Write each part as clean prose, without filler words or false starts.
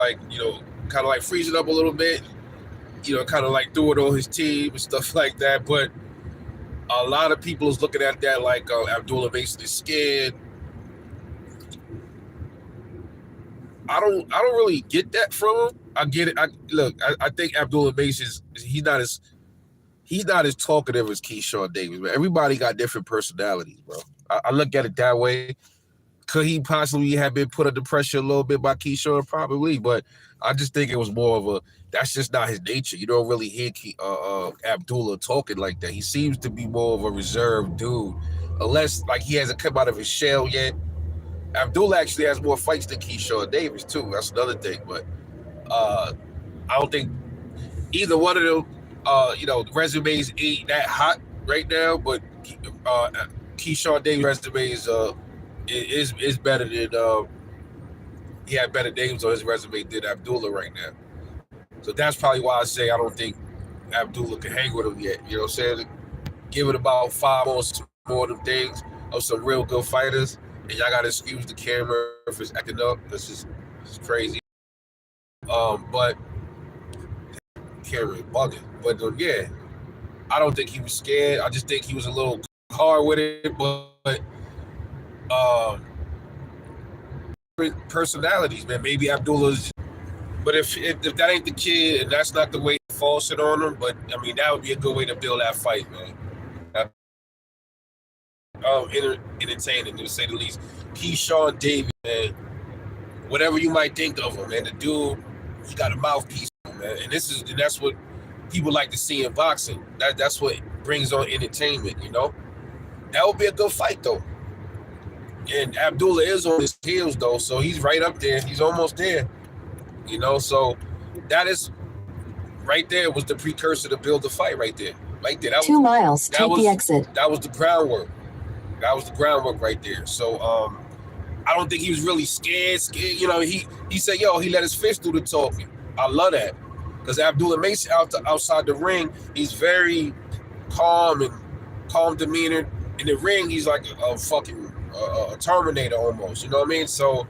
like, kind of like freezing up a little bit, kind of like threw it on his team and stuff like that. But a lot of people is looking at that like Abdullah Mason is scared. I don't really get that from him. I get it. I think Abdullah Mason he's not as talkative as Keyshawn Davis, man. Everybody got different personalities, bro. I look at it that way. Could he possibly have been put under pressure a little bit by Keyshawn? Probably, but I just think it was more of that's just not his nature. You don't really hear Abdullah talking like that. He seems to be more of a reserved dude, unless like he hasn't come out of his shell yet. Abdullah actually has more fights than Keyshawn Davis too. That's another thing, but I don't think either one of them, the resumes ain't that hot right now. But Keyshawn Davis' resume is better than he had better names on his resume than Abdullah right now. So that's probably why I say I don't think Abdullah can hang with him yet. You know what I'm saying? Give it about 5 more of them things of some real good fighters, and y'all gotta excuse the camera if it's acting up. This is crazy. But camera is bugging. But yeah, I don't think he was scared. I just think he was a little hard with it, but personalities, man. Maybe Abdullah's, but if that ain't the kid and that's not the way to force it on him, but I mean that would be a good way to build that fight, man. Entertaining to say the least. Keyshawn Davis, man. Whatever you might think of him, man, the dude, he got a mouthpiece, man, and that's what people like to see in boxing. That's what brings on entertainment, That would be a good fight, though. And Abdullah is on his heels, though, so he's right up there. He's almost there, So that is right there was the precursor to build the fight right there. Right there. That 2 miles, take the exit. That was the groundwork. That was the groundwork right there. So I don't think he was really scared. He said, he let his fist do the talking. I love that. Because Abdullah Mason outside the ring, he's very calm demeanor. In the ring, he's like a fucking a Terminator almost. You know what I mean? So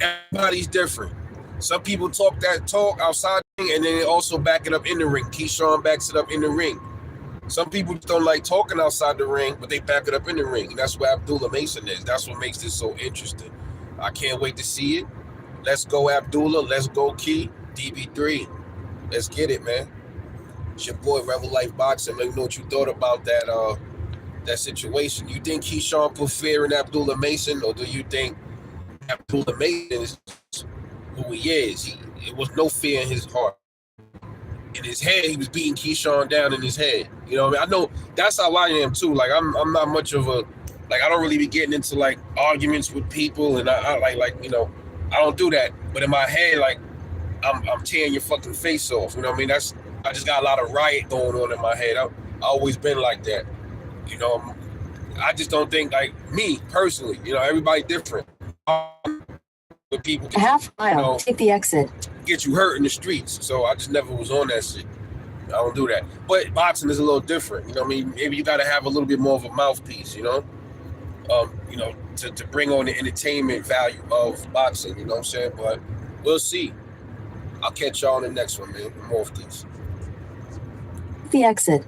everybody's different. Some people talk that talk outside the ring, and then they also back it up in the ring. Keyshawn backs it up in the ring. Some people just don't like talking outside the ring, but they back it up in the ring. And that's what Abdullah Mason is. That's what makes this so interesting. I can't wait to see it. Let's go, Abdullah. Let's go, Key. DB3. Let's get it, man. It's your boy, Rebel Life Boxing. Let me know what you thought about that situation. You think Keyshawn put fear in Abdullah Mason, or do you think Abdullah Mason is who he is? It was no fear in his heart. In his head, he was beating Keyshawn down in his head. You know what I mean? I know that's how I am too. Like I'm not much of a I don't really be getting into like arguments with people, and I I don't do that. But in my head, like I'm tearing your fucking face off. You know what I mean? I just got a lot of riot going on in my head. I always been like that. I just don't think like me personally. Everybody different. But people a half mile, take the exit. Get you hurt in the streets. So I just never was on that shit. I don't do that. But boxing is a little different. You know what I mean? Maybe you got to have a little bit more of a mouthpiece, to bring on the entertainment value of boxing, you know what I'm saying? But we'll see. I'll catch y'all on the next one, man. I'm off these. The exit.